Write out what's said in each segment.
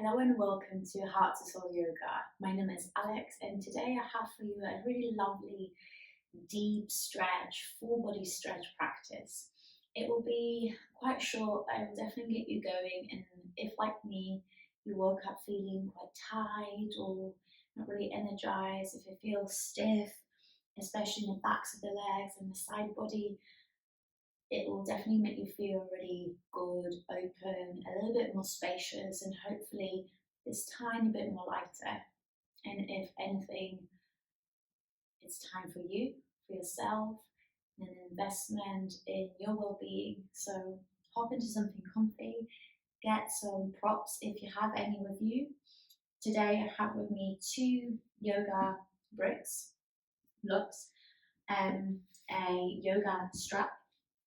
Hello and welcome to Heart to Soul Yoga. My name is Alex and today I have for you a really lovely deep stretch, full body stretch practice. It will be quite short, but it will definitely get you going, and if like me, you woke up feeling quite tired or not really energized, if it feels stiff, especially in the backs of the legs and the side body, it will definitely make you feel really good, open, a little bit more spacious, and hopefully this tiny bit more lighter. And if anything, it's time for you, for yourself, and an investment in your well-being. So hop into something comfy, get some props if you have any with you. Today I have with me 2 yoga blocks, a yoga strap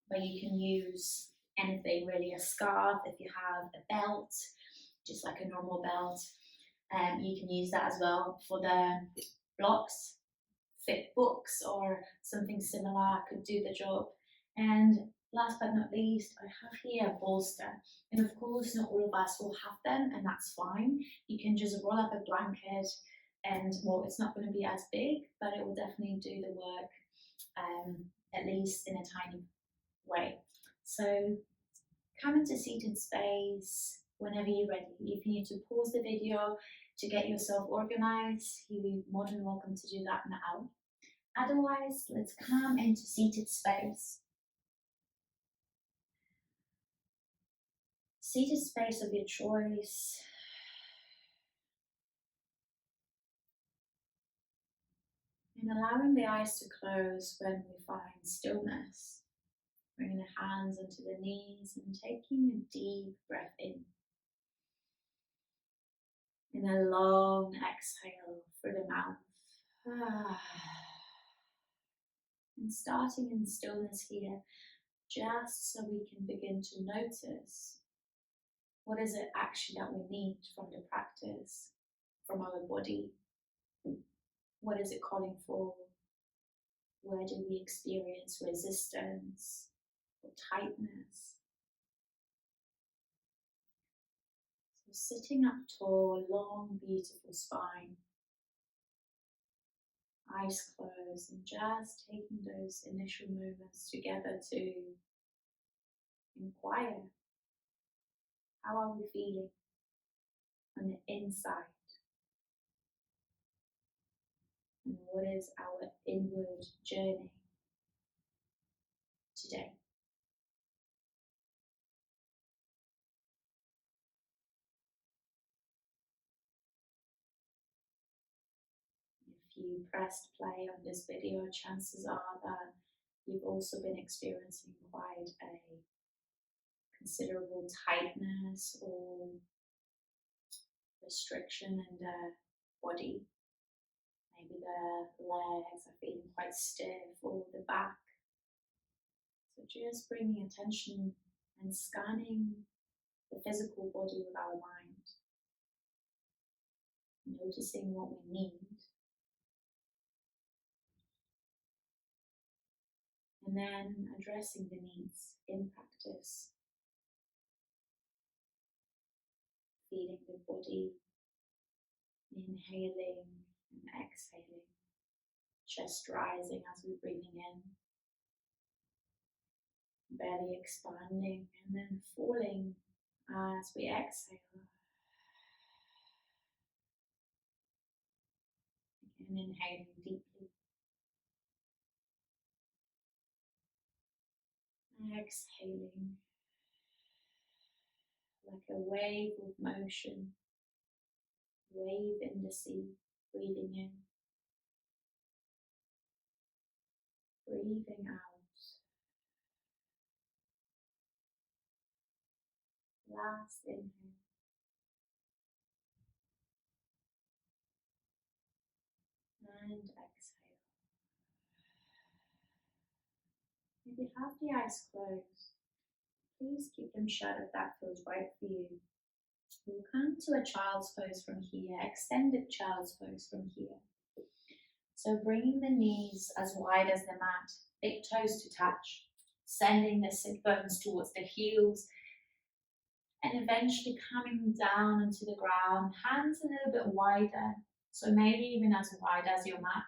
where you can use anything really, a scarf, if you have a belt, just like a normal belt, you can use that as well for the blocks. Thick books or something similar could do the job. And last but not least, I have here a bolster. And of course, not all of us will have them, and that's fine. You can just roll up a blanket, and well, it's not going to be as big, but it will definitely do the work, at least in a tiny way. So come into seated space whenever you're ready. If you need to pause the video to get yourself organized, you're more than welcome to do that now. Otherwise, let's come into seated space. Seated space of your choice. And allowing the eyes to close when we find stillness. Bringing the hands onto the knees and taking a deep breath in. And a long exhale through the mouth. And starting in stillness here, just so we can begin to notice what is it actually that we need from the practice, from our body. What is it calling for? Where do we experience resistance or tightness? So sitting up tall, long, beautiful spine, eyes closed, and just taking those initial moments together to inquire, how are we feeling on the inside? And what is our inward journey today? If you pressed play on this video, chances are that you've also been experiencing quite a considerable tightness or restriction in the body. Maybe the legs are feeling quite stiff, or the back. So just bringing attention and scanning the physical body with our mind, noticing what we need, and then addressing the needs in practice. Feeling the body, inhaling and exhaling, chest rising as we're breathing in, belly expanding and then falling as we exhale. Again, inhaling deeply, exhaling like a wave of motion, wave in the sea, breathing in, breathing out. Last inhale. And exhale. If you have the eyes closed, please keep them shut if that feels right for you. We'll come to a child's pose from here, extended child's pose from here. So bringing the knees as wide as the mat, big toes to touch, sending the sit bones towards the heels, and eventually coming down onto the ground, hands a little bit wider, so maybe even as wide as your mat.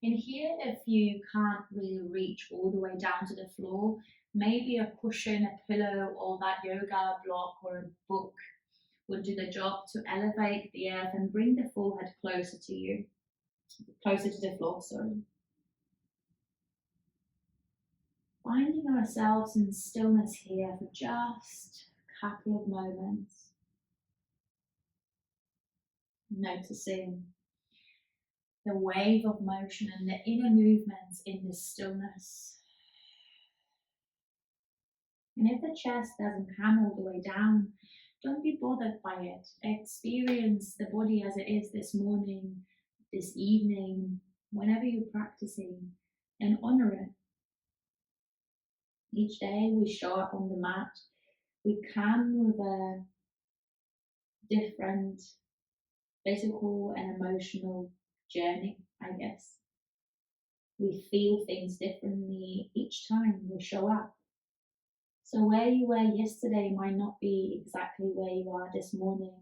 In here, if you can't really reach all the way down to the floor, maybe a cushion, a pillow, or that yoga block or a book would do the job to elevate the earth and bring the forehead closer to you, closer to the floor, sorry. Finding ourselves in stillness here for just a couple of moments. Noticing the wave of motion and the inner movements in this stillness. And if the chest doesn't come all the way down, don't be bothered by it. Experience the body as it is this morning, this evening, whenever you're practicing, and honor it. Each day we show up on the mat, we come with a different physical and emotional journey, I guess. We feel things differently each time we show up. So where you were yesterday might not be exactly where you are this morning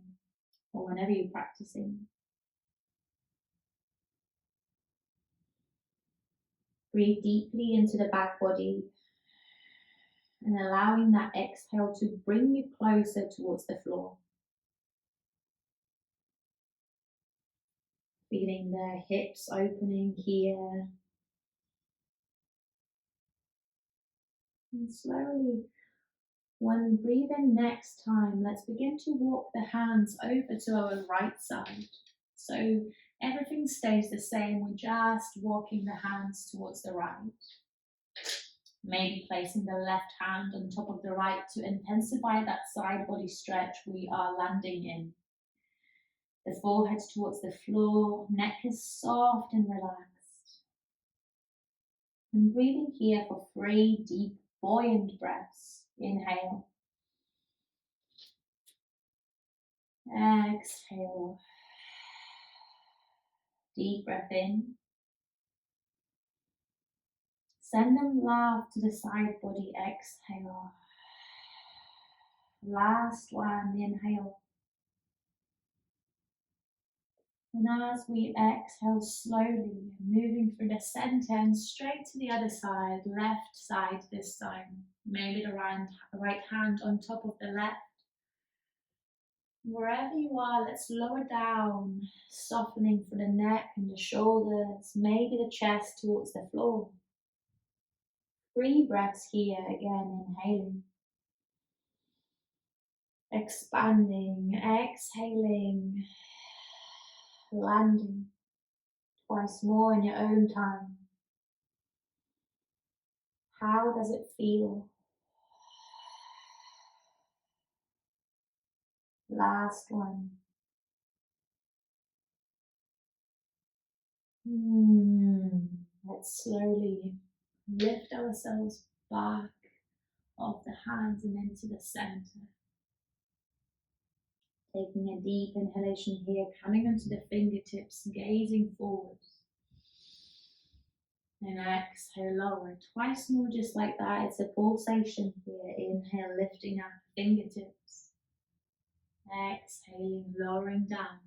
or whenever you're practicing. Breathe deeply into the back body and allowing that exhale to bring you closer towards the floor. Feeling the hips opening here. And slowly, when we breathe in next time, let's begin to walk the hands over to our right side. So everything stays the same, we're just walking the hands towards the right. Maybe placing the left hand on top of the right to intensify that side body stretch we are landing in. The forehead towards the floor, neck is soft and relaxed. And breathing here for 3 deep, buoyant breaths. Inhale. Exhale. Deep breath in. Send them love to the side body. Exhale. Last one. Inhale. And as we exhale slowly, moving through the center and straight to the other side, left side this time. Maybe the right hand on top of the left. Wherever you are, let's lower down, softening for the neck and the shoulders, maybe the chest towards the floor. 3 breaths here, again, inhaling. Expanding, exhaling, landing. Twice more in your own time. How does it feel? Last one. Let's slowly lift ourselves back off the hands and into the center. Taking a deep inhalation here, coming onto the fingertips, gazing forwards. And exhale, lower. Twice more just like that. It's a pulsation here. Inhale, lifting up fingertips. Exhaling, lowering down.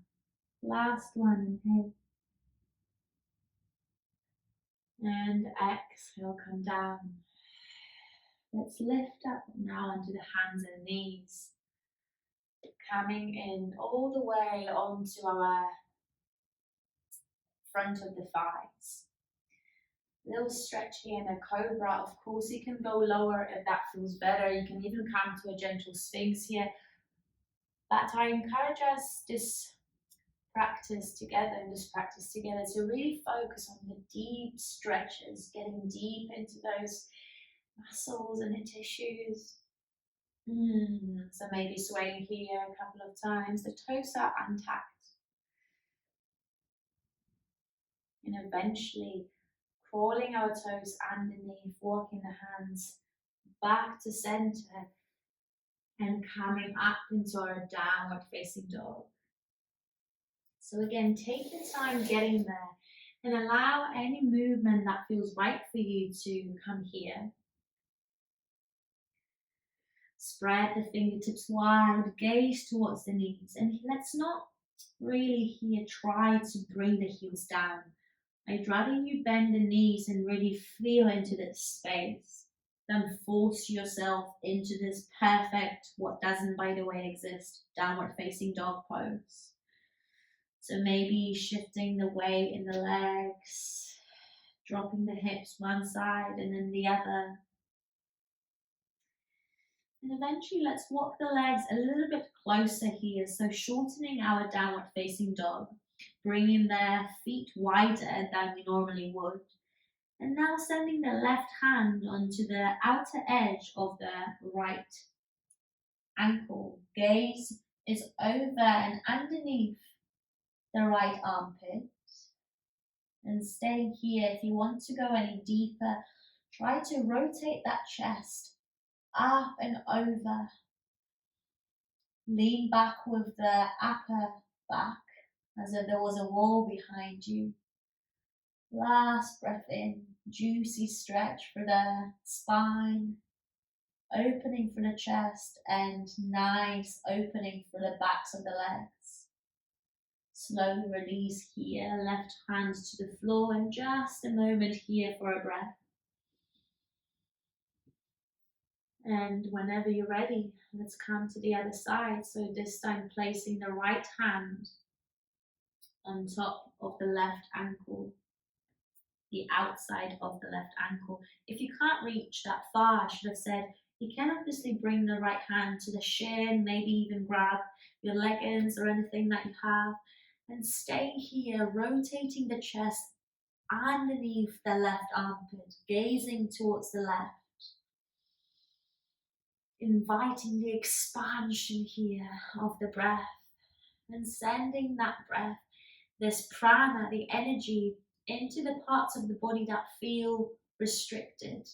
Last one, inhale. And exhale, come down. Let's lift up now onto the hands and knees. Coming in all the way onto our front of the thighs. Little stretch here in a cobra. Of course, you can go lower if that feels better. You can even come to a gentle sphinx here. But I encourage us this practice together to really focus on the deep stretches, getting deep into those muscles and the tissues. So maybe swaying here a couple of times. The toes are untucked. And eventually crawling our toes underneath, walking the hands back to center and coming up into our downward facing dog. So again, take the time getting there and allow any movement that feels right for you to come here. Spread the fingertips wide, gaze towards the knees, and let's not really here try to bring the heels down. I'd rather you bend the knees and really feel into this space than force yourself into this perfect, what doesn't by the way exist, downward facing dog pose. So maybe shifting the weight in the legs, dropping the hips one side and then the other. And eventually let's walk the legs a little bit closer here. So shortening our downward facing dog, bringing their feet wider than we normally would. And now sending the left hand onto the outer edge of the right ankle. Gaze is over and underneath the right armpit. And staying here, if you want to go any deeper, try to rotate that chest up and over. Lean back with the upper back as if there was a wall behind you. Last breath in, juicy stretch for the spine, opening for the chest, and nice opening for the backs of the legs. Slowly release here, left hand to the floor, and just a moment here for a breath. And whenever you're ready, let's come to the other side. So this time placing the right hand on top of the left ankle, the outside of the left ankle. If you can't reach that far, I should have said, you can obviously bring the right hand to the shin, maybe even grab your leggings or anything that you have, and stay here, rotating the chest underneath the left armpit, gazing towards the left. Inviting the expansion here of the breath and sending that breath, this prana, the energy, into the parts of the body that feel restricted.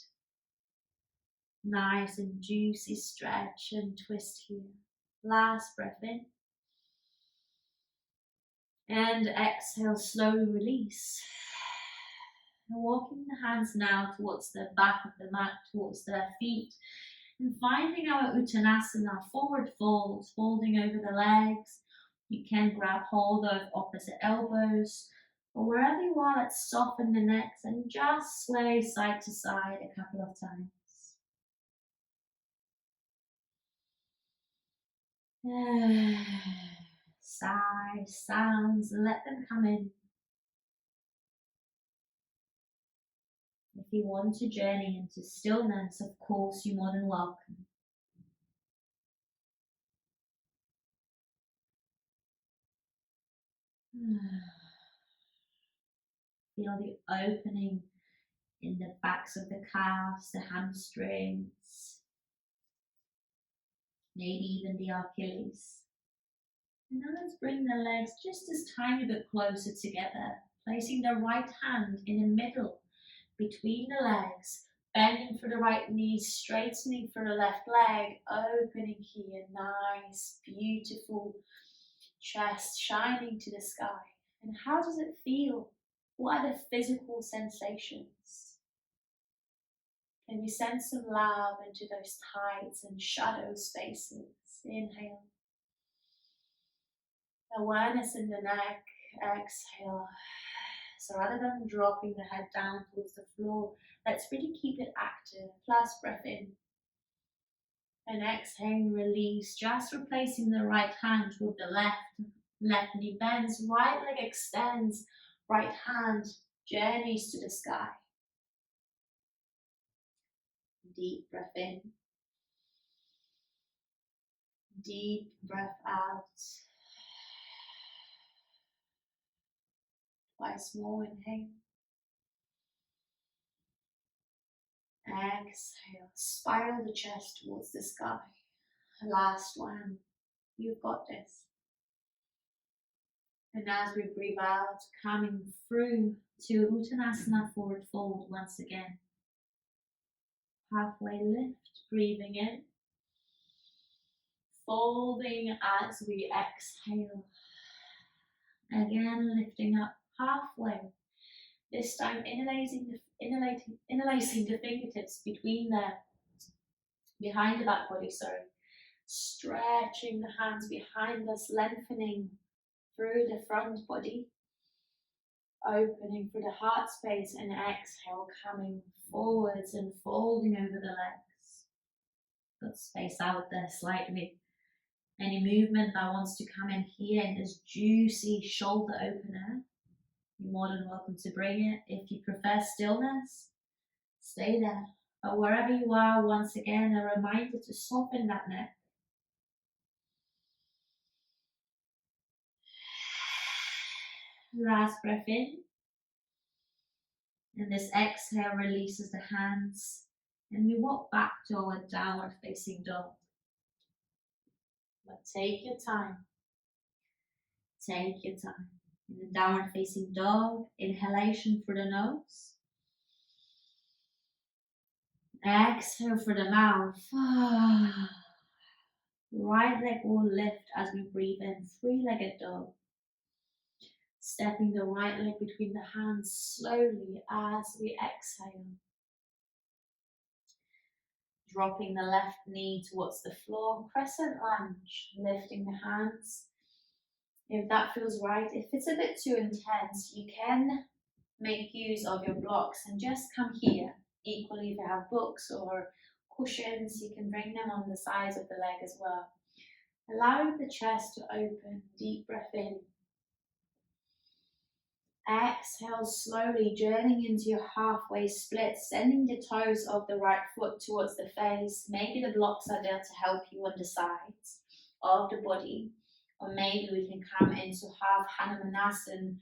Nice and juicy stretch and twist here. Last breath in. And exhale, slowly release. And walking the hands now towards the back of the mat, towards the feet. And finding our Uttanasana, forward fold, folding over the legs. You can grab hold of opposite elbows. Or wherever you are, let's soften the necks and just sway side to side a couple of times. Sigh, sounds, let them come in. If you want to journey into stillness, of course, you're more than welcome. Feel the opening in the backs of the calves, the hamstrings, maybe even the Achilles. And now let's bring the legs just a tiny bit closer together, placing the right hand in the middle between the legs, bending for the right knee, straightening for the left leg, opening here, nice, beautiful chest shining to the sky. And how does it feel? What are the physical sensations? Can we send some love into those tights and shadow spaces? Inhale. Awareness in the neck, exhale. So rather than dropping the head down towards the floor, let's really keep it active. Last breath in. And exhale, release, just replacing the right hand with the left. Left knee bends, right leg extends, right hand journeys to the sky. Deep breath in. Deep breath out. Twice more, inhale. Exhale, spiral the chest towards the sky. Last one, you've got this. And as we breathe out, coming through to Uttanasana, forward fold once again. Halfway lift, breathing in. Folding as we exhale. Again, lifting up halfway. This time interlacing the fingertips between the behind the back body, sorry. Stretching the hands behind us, lengthening through the front body. Opening through the heart space, and exhale, coming forwards and folding over the legs. Got space out there slightly. Any movement that wants to come in here in this juicy shoulder opener, you're more than welcome to bring it. If you prefer stillness, stay there. But wherever you are, once again, a reminder to soften that neck. Last breath in. And this exhale releases the hands. And we walk back to our downward facing dog. But take your time. Take your time. In the downward facing dog, inhalation through the nose. Exhale through the mouth. Right leg will lift as we breathe in, three-legged dog. Stepping the right leg between the hands slowly as we exhale. Dropping the left knee towards the floor, crescent lunge, lifting the hands. If that feels right, if it's a bit too intense, you can make use of your blocks and just come here. Equally, if you have books or cushions, you can bring them on the sides of the leg as well. Allowing the chest to open, deep breath in. Exhale slowly, journeying into your halfway split, sending the toes of the right foot towards the face. Maybe the blocks are there to help you on the sides of the body. Or maybe we can come into half Hanumanasana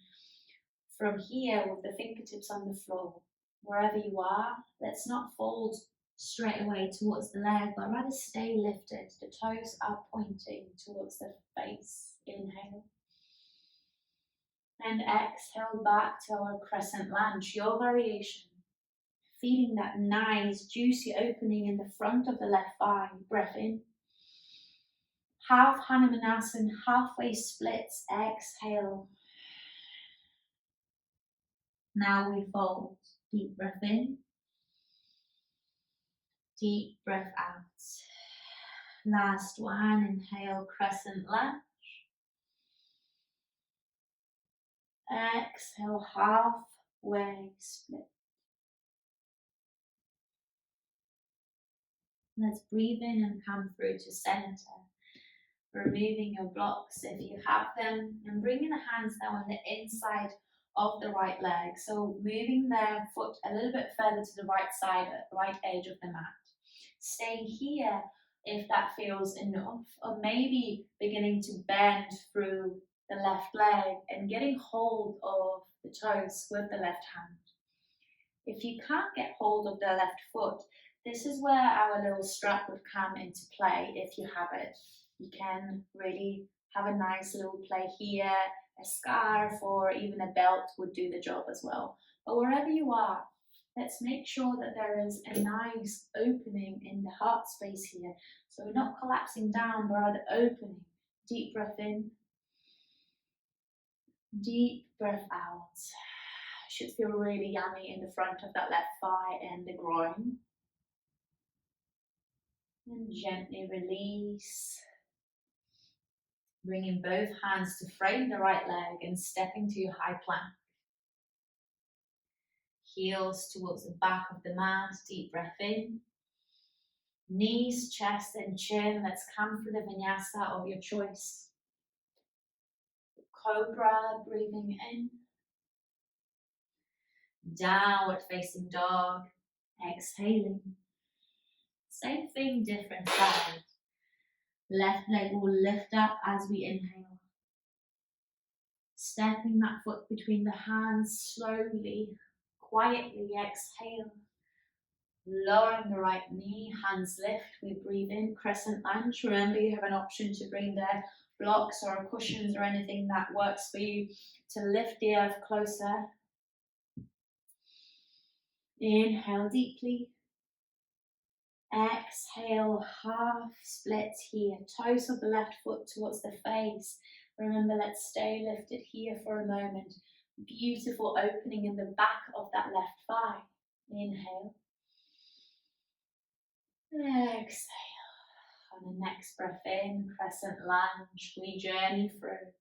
from here with the fingertips on the floor. Wherever you are, let's not fold straight away towards the leg, but rather stay lifted. The toes are pointing towards the face. Inhale. And exhale back to our crescent lunge, your variation. Feeling that nice, juicy opening in the front of the left thigh. Breath in. Half Hanumanasana, halfway splits. Exhale. Now we fold. Deep breath in. Deep breath out. Last one. Inhale, crescent lunge. Exhale, halfway split. Let's breathe in and come through to center. Removing your blocks if you have them, and bringing the hands down on the inside of the right leg. So moving the foot a little bit further to the right side, right edge of the mat. Staying here if that feels enough, or maybe beginning to bend through the left leg and getting hold of the toes with the left hand. If you can't get hold of the left foot, this is where our little strap would come into play if you have it. You can really have a nice little play here. A scarf or even a belt would do the job as well. But wherever you are, let's make sure that there is a nice opening in the heart space here. So we're not collapsing down, but rather opening. Deep breath in. Deep breath out. Should feel really yummy in the front of that left thigh and the groin. And gently release. Bringing both hands to frame the right leg and stepping to your high plank. Heels towards the back of the mat. Deep breath in. Knees, chest and chin. Let's come through the vinyasa of your choice. Cobra, breathing in. Downward facing dog. Exhaling. Same thing, different side. Left leg will lift up as we inhale. Stepping that foot between the hands slowly, quietly exhale. Lowering the right knee, hands lift, we breathe in, crescent lunge. Remember, you have an option to bring the blocks or cushions or anything that works for you to lift the earth closer. Inhale deeply. Exhale, half split here. Toes of the left foot towards the face. Remember, let's stay lifted here for a moment. Beautiful opening in the back of that left thigh. Inhale. Exhale. On the next breath in, crescent lunge, we journey through.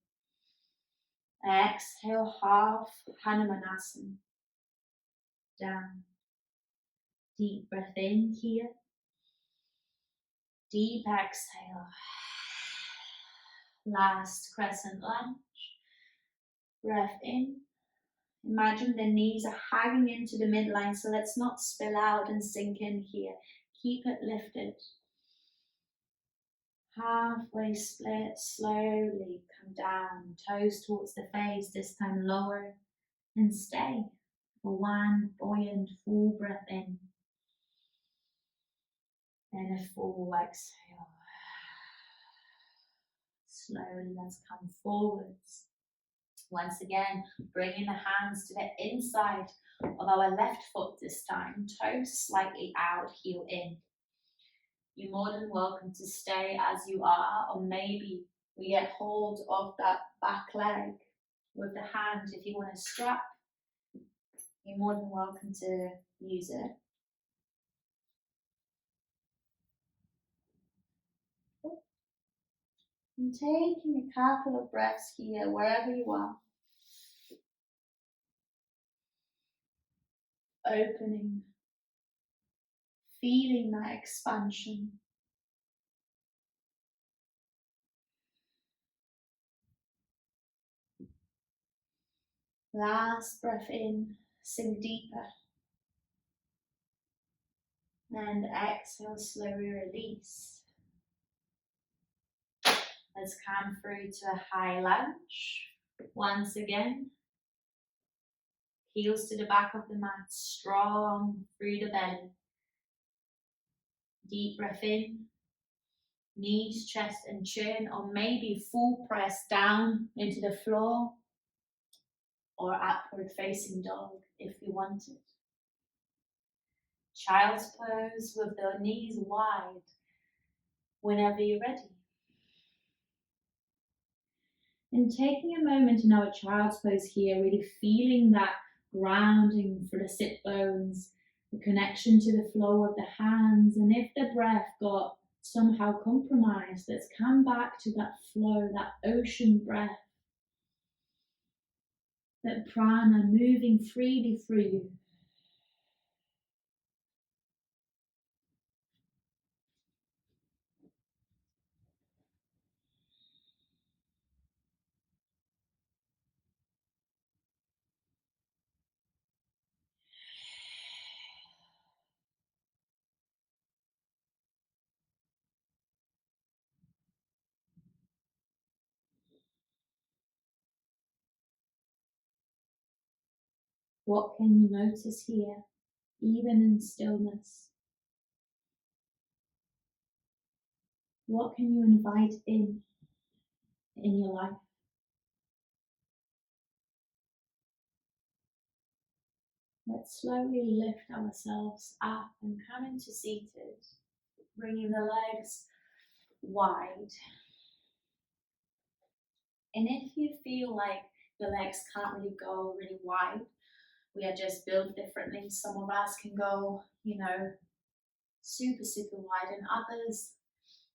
Exhale, half Hanumanasana. Down. Deep breath in here. Deep exhale. Last crescent lunge. Breath in. Imagine the knees are hanging into the midline, so let's not spill out and sink in here. Keep it lifted. Halfway split, slowly come down, toes towards the face, this time lower, and stay for one buoyant full breath in. Then a full exhale. Slowly, let's come forwards. Once again, bringing the hands to the inside of our left foot this time, toes slightly out, heel in. You're more than welcome to stay as you are, or maybe we get hold of that back leg with the hand. If you want to strap, you're more than welcome to use it. And taking a couple of breaths here, wherever you are. Opening, feeling that expansion. Last breath in, sink deeper. And exhale, slowly release. Let's come through to a high lunge. Once again, heels to the back of the mat, strong through the belly. Deep breath in, knees, chest and chin, or maybe full press down into the floor, or upward facing dog if you want it. Child's pose with the knees wide whenever you're ready. And taking a moment in our child's pose here, really feeling that grounding for the sit bones, the connection to the flow of the hands, and if the breath got somehow compromised, let's come back to that flow, that ocean breath, that prana moving freely through you. What can you notice here, even in stillness? What can you invite in your life? Let's slowly lift ourselves up and come into seated, bringing the legs wide. And if you feel like the legs can't really go really wide, we are just built differently. Some of us can go, super, super wide, and others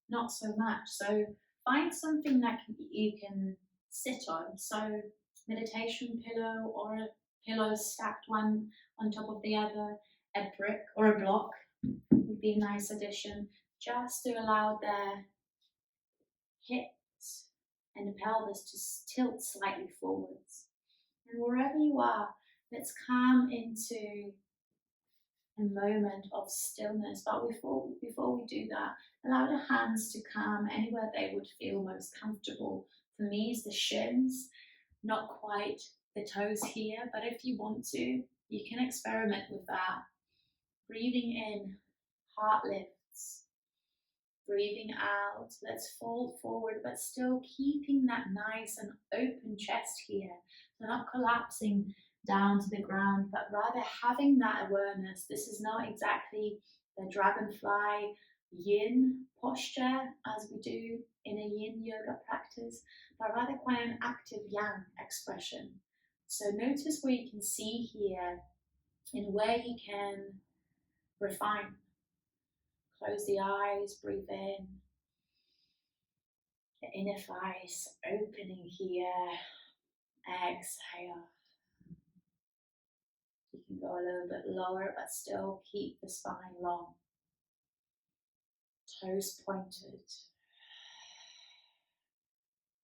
not so much. So find something that you can sit on. So meditation pillow, or a pillow stacked one on top of the other, a brick or a block would be a nice addition, just to allow the hips and the pelvis to tilt slightly forwards. And wherever you are, let's come into a moment of stillness. But before we do that, allow the hands to come anywhere they would feel most comfortable. For me, it's the shins, not quite the toes here, but if you want to, you can experiment with that. Breathing in, heart lifts. Breathing out, let's fold forward, but still keeping that nice and open chest here. So not collapsing down to the ground, but rather having that awareness. This is not exactly the dragonfly yin posture as we do in a yin yoga practice, but rather quite an active yang expression. So notice what you can see here and where you can refine. Close the eyes, breathe in. The inner thighs opening here. Exhale. You can go a little bit lower, but still keep the spine long. Toes pointed.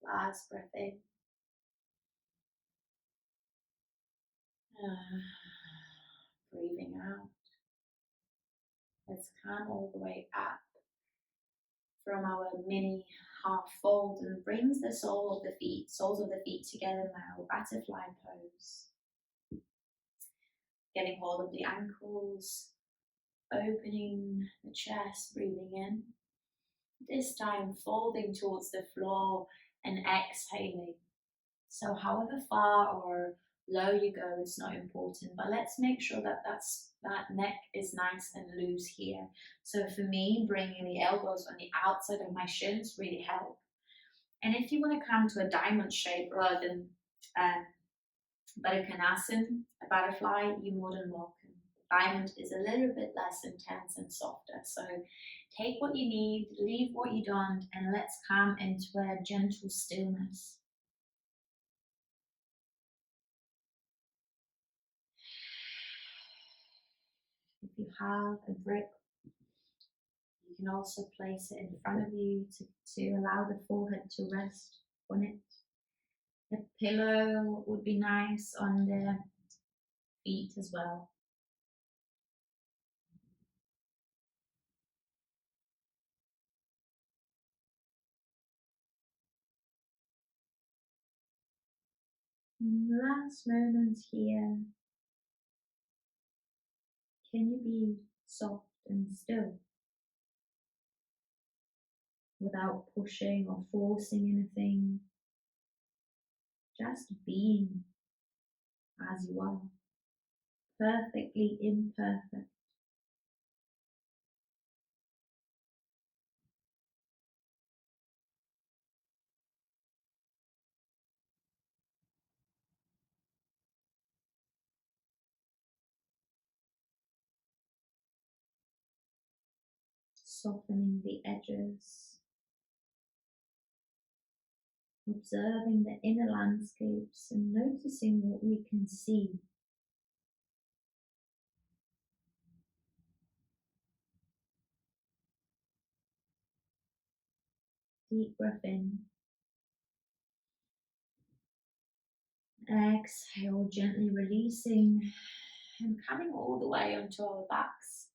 Last breath in. Breathing out. Let's come all the way up from our mini half fold and brings the soles of the feet together now. Butterfly pose. Getting hold of the ankles, opening the chest, breathing in. This time folding towards the floor and exhaling. So however far or low you go, it's not important, but let's make sure that that neck is nice and loose here. So for me, bringing the elbows on the outside of my shins really help. And if you want to come to a diamond shape rather than Baddha-Konasan, a butterfly, you're more than welcome. Diamond is a little bit less intense and softer. So take what you need, leave what you don't, and let's come into a gentle stillness. If you have a brick, you can also place it in front of you to allow the forehead to rest on it. A pillow would be nice on the feet as well. And last moment here. Can you be soft and still without pushing or forcing anything? Just being as you are, perfectly imperfect. Softening the edges, observing the inner landscapes and noticing what we can see. Deep breath in. Exhale, gently releasing and coming all the way onto our backs.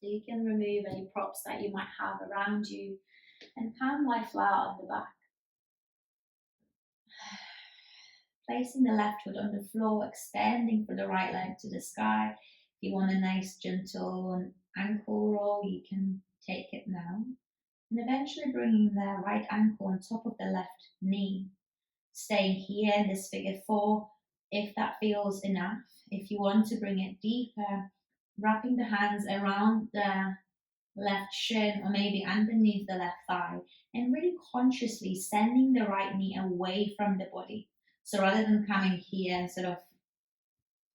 So you can remove any props that you might have around you and come lie flat on the back. Placing the left foot on the floor, extending for the right leg to the sky. If you want a nice gentle ankle roll, you can take it now. And eventually bringing the right ankle on top of the left knee. Staying here in this figure 4, if that feels enough. If you want to bring it deeper, wrapping the hands around the left shin or maybe underneath the left thigh and really consciously sending the right knee away from the body. So rather than coming here sort of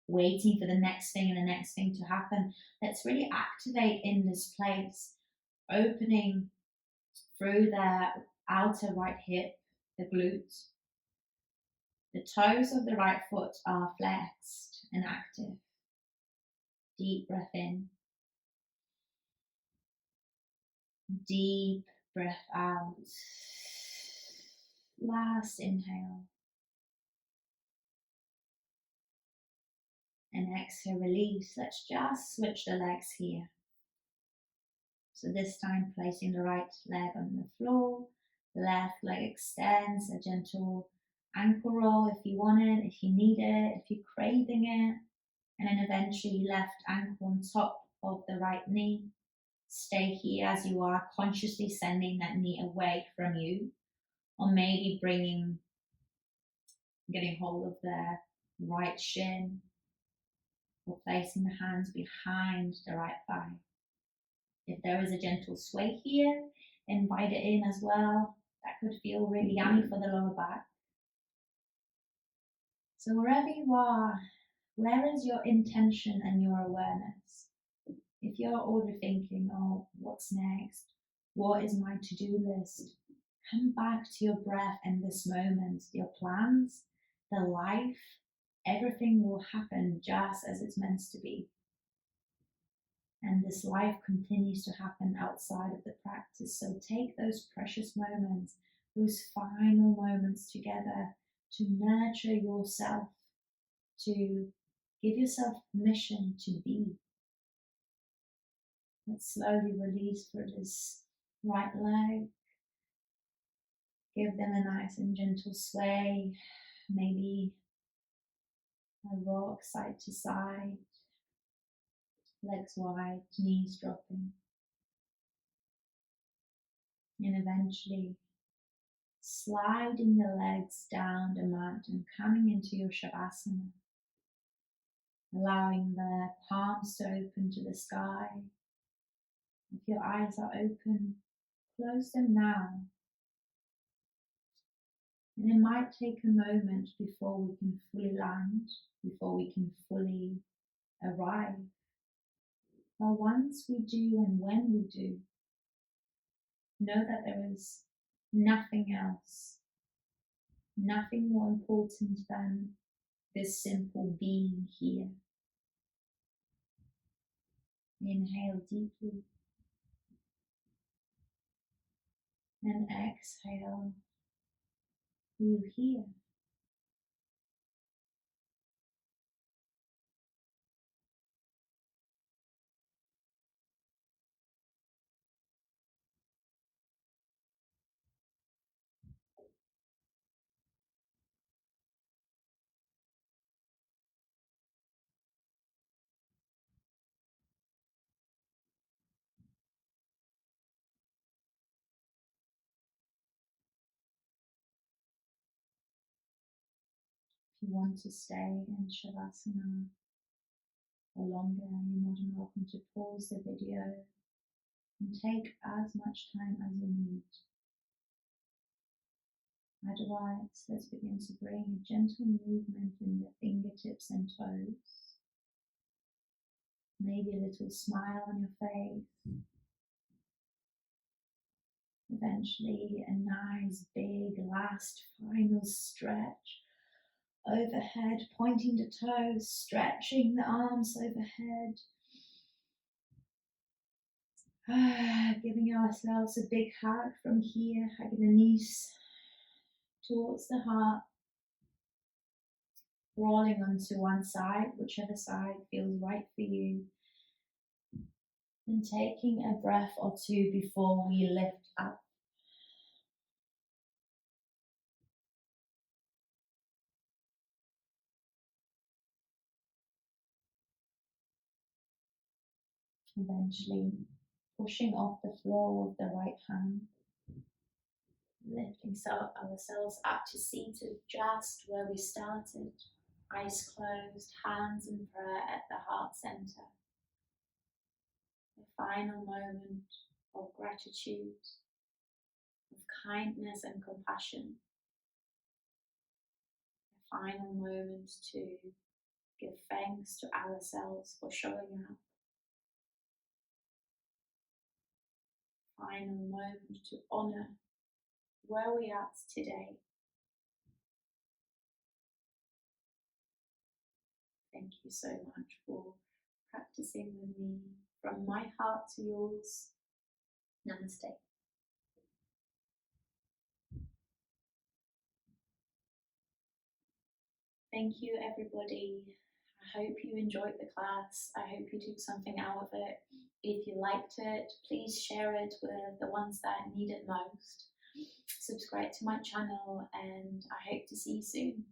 waiting for the next thing and the next thing to happen, let's really activate in this place, opening through the outer right hip, the glutes. The toes of the right foot are flexed and active. Deep breath in. Deep breath out. Last inhale. And exhale, release. Let's just switch the legs here. So this time placing the right leg on the floor. Left leg extends, a gentle ankle roll if you want it, if you need it, if you're craving it. And then eventually left ankle on top of the right knee. Stay here as you are, consciously sending that knee away from you. Or maybe getting hold of the right shin. Or placing the hands behind the right thigh. If there is a gentle sway here, invite it in as well. That could feel really yummy for the lower back. So wherever you are, where is your intention and your awareness? If you're overthinking, oh, what's next? What is my to-do list? Come back to your breath in this moment. Your plans, the life, everything will happen just as it's meant to be. And this life continues to happen outside of the practice. So take those precious moments, those final moments together to nurture yourself, to give yourself permission to be. Let's slowly release for this right leg. Give them a nice and gentle sway, maybe a rock side to side, legs wide, knees dropping. And eventually sliding the legs down the mat and coming into your Shavasana, allowing the palms to open to the sky. If your eyes are open, close them now. And it might take a moment before we can fully land, before we can fully arrive. But once we do and when we do, know that there is nothing else, nothing more important than this simple being here. Inhale deeply and exhale. You here. If you want to stay in Shavasana for longer, you're more than welcome to pause the video and take as much time as you need. Otherwise, let's begin to bring a gentle movement in the fingertips and toes. Maybe a little smile on your face. Eventually, a nice, big, last, final stretch overhead, pointing the toes, stretching the arms overhead. Giving ourselves a big hug from here, hugging the knees towards the heart, rolling onto one side, whichever side feels right for you, and taking a breath or two before we lift up. Eventually pushing off the floor with the right hand, lifting ourselves up to seated just where we started, eyes closed, hands in prayer at the heart center. The final moment of gratitude, of kindness and compassion. The final moment to give thanks to ourselves for showing up. Final moment to honor where we are today. Thank you so much for practicing with me. From my heart to yours, namaste. Thank you, everybody. I hope you enjoyed the class. I hope you took something out of it. If you liked it, please share it with the ones that need it most. Subscribe to my channel, and I hope to see you soon.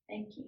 Thank you.